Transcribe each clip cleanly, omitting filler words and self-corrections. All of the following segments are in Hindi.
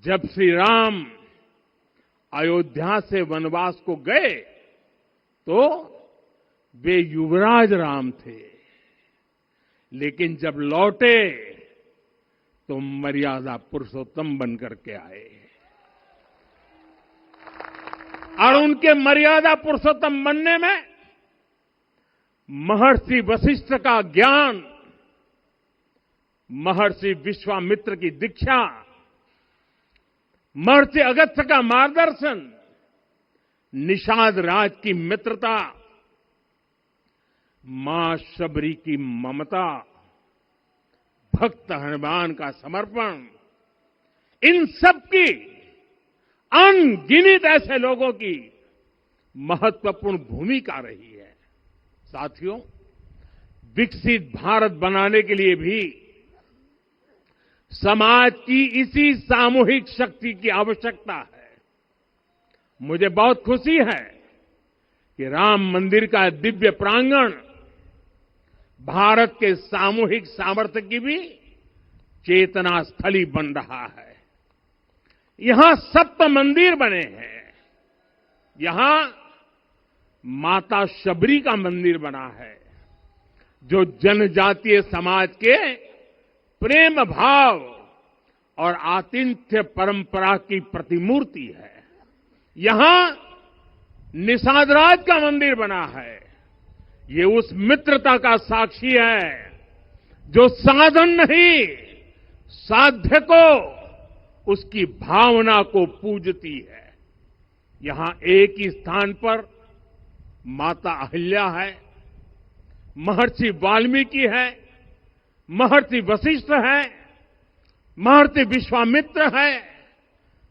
जब श्री राम अयोध्या से वनवास को गए तो वे युवराज राम थे, लेकिन जब लौटे तो मर्यादा पुरुषोत्तम बनकर के आए और उनके मर्यादा पुरुषोत्तम बनने में महर्षि वशिष्ठ का ज्ञान, महर्षि विश्वामित्र की दीक्षा, महर्षि अगस्त्य का मार्गदर्शन, निषाद राज की मित्रता, मां शबरी की ममता, भक्त हनुमान का समर्पण, इन सब की अनगिनत ऐसे लोगों की महत्वपूर्ण भूमिका रही है। साथियों, विकसित भारत बनाने के लिए भी समाज की इसी सामूहिक शक्ति की आवश्यकता है। मुझे बहुत खुशी है कि राम मंदिर का दिव्य प्रांगण भारत के सामूहिक सामर्थ्य की भी चेतना स्थली बन रहा है। यहां सप्त मंदिर बने हैं। यहां माता शबरी का मंदिर बना है, जो जनजातीय समाज के प्रेम भाव और आतिथ्य परंपरा की प्रतिमूर्ति है। यहां निषादराज का मंदिर बना है। ये उस मित्रता का साक्षी है जो साधन नहीं, साध्य को, उसकी भावना को पूजती है। यहां एक ही स्थान पर माता अहिल्या है, महर्षि वाल्मीकि है, महर्षि वशिष्ठ है, महर्षि विश्वामित्र है,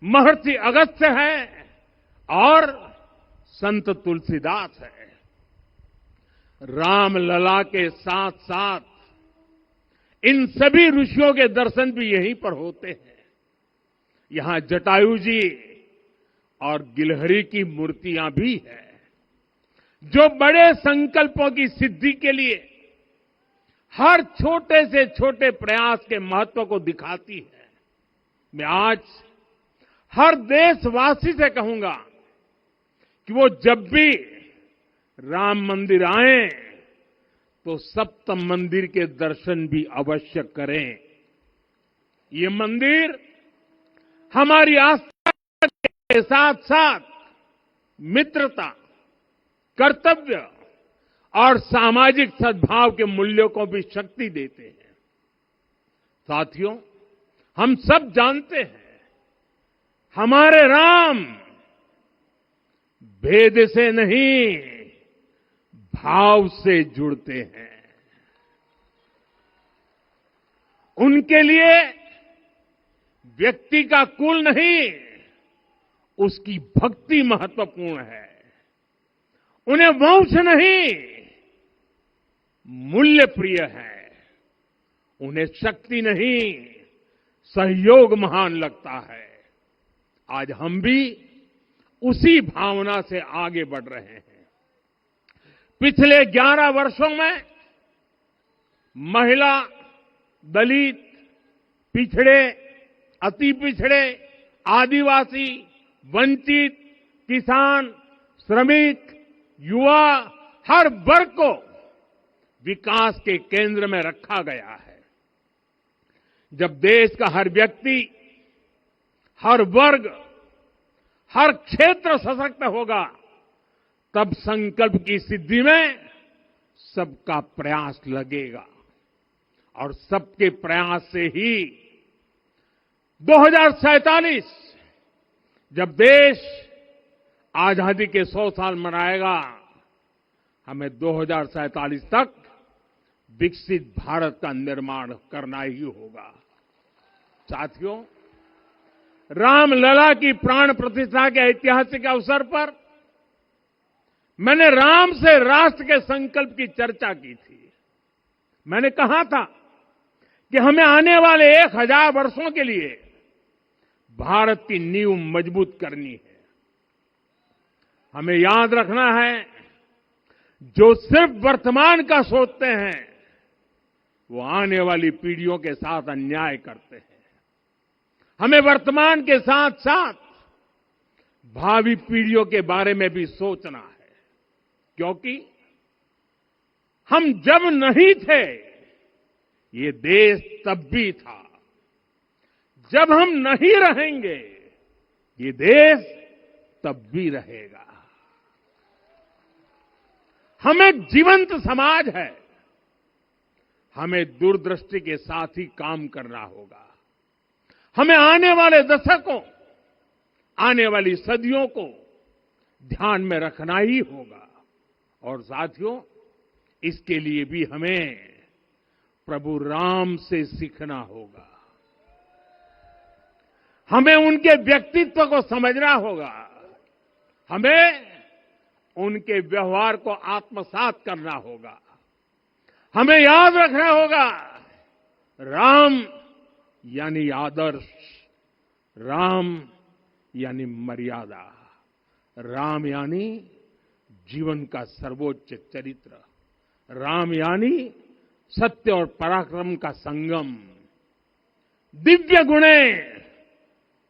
महर्षि अगस्त्य है और संत तुलसीदास है। रामलला के साथ साथ इन सभी ऋषियों के दर्शन भी यहीं पर होते हैं। यहां जटायु जी और गिलहरी की मूर्तियां भी हैं, जो बड़े संकल्पों की सिद्धि के लिए हर छोटे से छोटे प्रयास के महत्व को दिखाती है। मैं आज हर देशवासी से कहूंगा कि वो जब भी राम मंदिर आए तो सप्त मंदिर के दर्शन भी अवश्य करें। ये मंदिर हमारी आस्था के साथ साथ मित्रता, कर्तव्य और सामाजिक सद्भाव के मूल्यों को भी शक्ति देते हैं। साथियों, हम सब जानते हैं हमारे राम भेद से नहीं, भाव से जुड़ते हैं। उनके लिए व्यक्ति का कुल नहीं, उसकी भक्ति महत्वपूर्ण है। उन्हें वंश नहीं, मूल्य प्रिय है। उन्हें शक्ति नहीं, सहयोग महान लगता है। आज हम भी उसी भावना से आगे बढ़ रहे हैं। पिछले 11 वर्षों में महिला, दलित, पिछड़े, अति पिछड़े, आदिवासी, वंचित, किसान, श्रमिक, युवा, हर वर्ग को विकास के केंद्र में रखा गया है। जब देश का हर व्यक्ति, हर वर्ग, हर क्षेत्र सशक्त होगा, तब संकल्प की सिद्धि में सबका प्रयास लगेगा और सबके प्रयास से ही 2047 जब देश आजादी के 100 साल मनाएगा, हमें 2047 तक विकसित भारत का निर्माण करना ही होगा। साथियों, रामलला की प्राण प्रतिष्ठा के ऐतिहासिक अवसर पर मैंने राम से राष्ट्र के संकल्प की चर्चा की थी। मैंने कहा था कि हमें आने वाले 1000 वर्षों के लिए भारत की नींव मजबूत करनी है। हमें याद रखना है, जो सिर्फ वर्तमान का सोचते हैं वो आने वाली पीढ़ियों के साथ अन्याय करते हैं। हमें वर्तमान के साथ साथ भावी पीढ़ियों के बारे में भी सोचना है, क्योंकि हम जब नहीं थे ये देश तब भी था, जब हम नहीं रहेंगे ये देश तब भी रहेगा। हम एक जीवंत समाज है, हमें दूरदृष्टि के साथ ही काम करना होगा। हमें आने वाले दशकों, आने वाली सदियों को ध्यान में रखना ही होगा। और साथियों, इसके लिए भी हमें प्रभु राम से सीखना होगा। हमें उनके व्यक्तित्व को समझना होगा, हमें उनके व्यवहार को आत्मसात करना होगा। हमें याद रखना होगा, राम यानी आदर्श, राम यानी मर्यादा, राम यानी जीवन का सर्वोच्च चरित्र, राम यानी सत्य और पराक्रम का संगम। दिव्य गुणे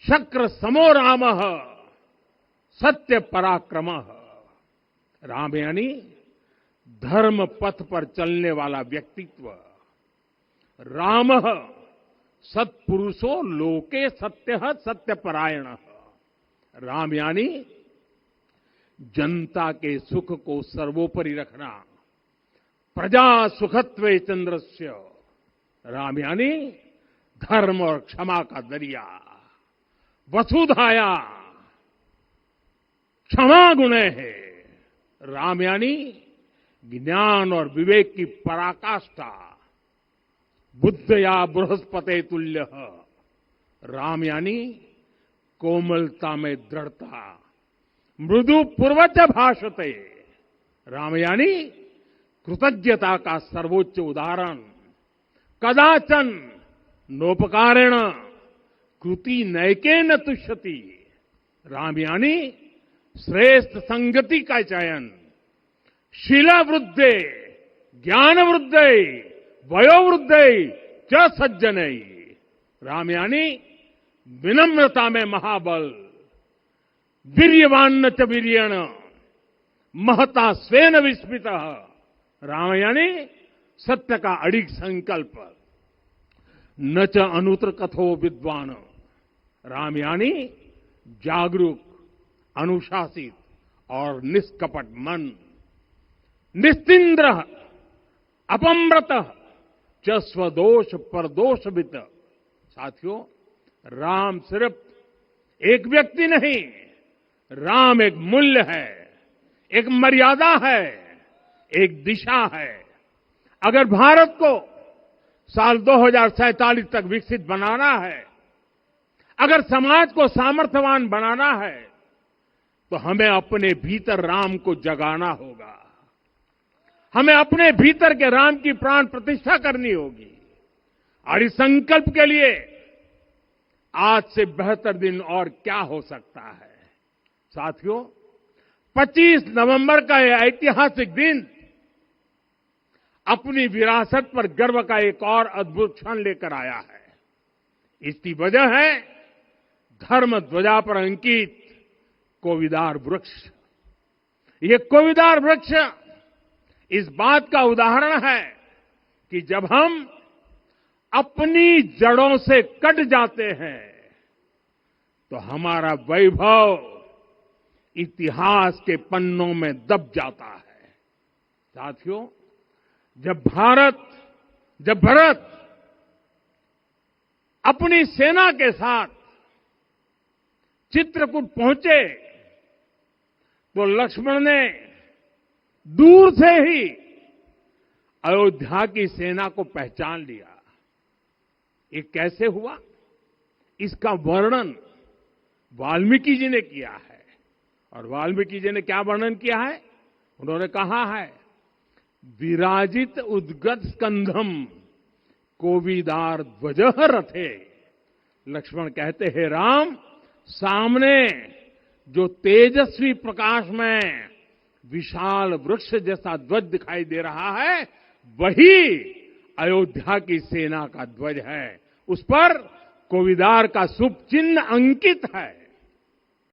शक्र समो रामः सत्य पराक्रमः। राम यानी धर्म पथ पर चलने वाला व्यक्तित्व। रामः सत्पुरुषो लोके सत्यः सत्यपरायणः। राम यानी जनता के सुख को सर्वोपरि रखना, प्रजा सुखत्वे चंद्रस्य। राम यानी धर्म और क्षमा का दरिया। वसुधाया क्षमा गुणे है। राम यानी ज्ञान और विवेक की पराकाष्ठा। बुद्ध या बृहस्पति तुल्य। राम यानी कोमलता में दृढ़ता। मृदु पूर्वज भाषते। राम यानी कृतज्ञता का सर्वोच्च उदाहरण। कदाचन नोपकारेण कृति नैकेन तुष्यति। राम यानी श्रेष्ठ संगति का चयन। शीला वृद्धे ज्ञान वृद्धे वयोवृद्धे च सज्जनै। राम यानी विनम्रता में महाबल। वीर्यवान च वीर्येण महता स्वेन विस्मितः। राम यानी सत्य का अडिग संकल्प। न च अनुत्र कथो विद्वान। राम यानी जागरूक, अनुशासित और निष्कपट मन। निस्तिंद्र अपम्रत च स्वदोष परदोषवित। साथियों, राम सिर्फ एक व्यक्ति नहीं, राम एक मूल्य है, एक मर्यादा है, एक दिशा है। अगर भारत को साल 2047 तक विकसित बनाना है, अगर समाज को सामर्थ्यवान बनाना है, तो हमें अपने भीतर राम को जगाना होगा। हमें अपने भीतर के राम की प्राण प्रतिष्ठा करनी होगी। और इस संकल्प के लिए आज से बेहतर दिन और क्या हो सकता है। साथियों, 25 नवंबर का यह ऐतिहासिक दिन अपनी विरासत पर गर्व का एक और अद्भुत क्षण लेकर आया है। इसकी वजह है धर्म ध्वजा पर अंकित कोविदार वृक्ष। ये कोविदार वृक्ष इस बात का उदाहरण है कि जब हम अपनी जड़ों से कट जाते हैं तो हमारा वैभव इतिहास के पन्नों में दब जाता है। साथियों, जब भरत अपनी सेना के साथ चित्रकूट पहुंचे तो लक्ष्मण ने दूर से ही अयोध्या की सेना को पहचान लिया। ये कैसे हुआ, इसका वर्णन वाल्मीकि जी ने किया है। और वाल्मीकि जी ने क्या वर्णन किया है? उन्होंने कहा है, विराजित उद्गत स्कंधम कोविदार ध्वजः रथे। लक्ष्मण कहते हैं, राम, सामने जो तेजस्वी प्रकाश में विशाल वृक्ष जैसा ध्वज दिखाई दे रहा है, वही अयोध्या की सेना का ध्वज है। उस पर कोविदार का शुभ चिन्ह अंकित है।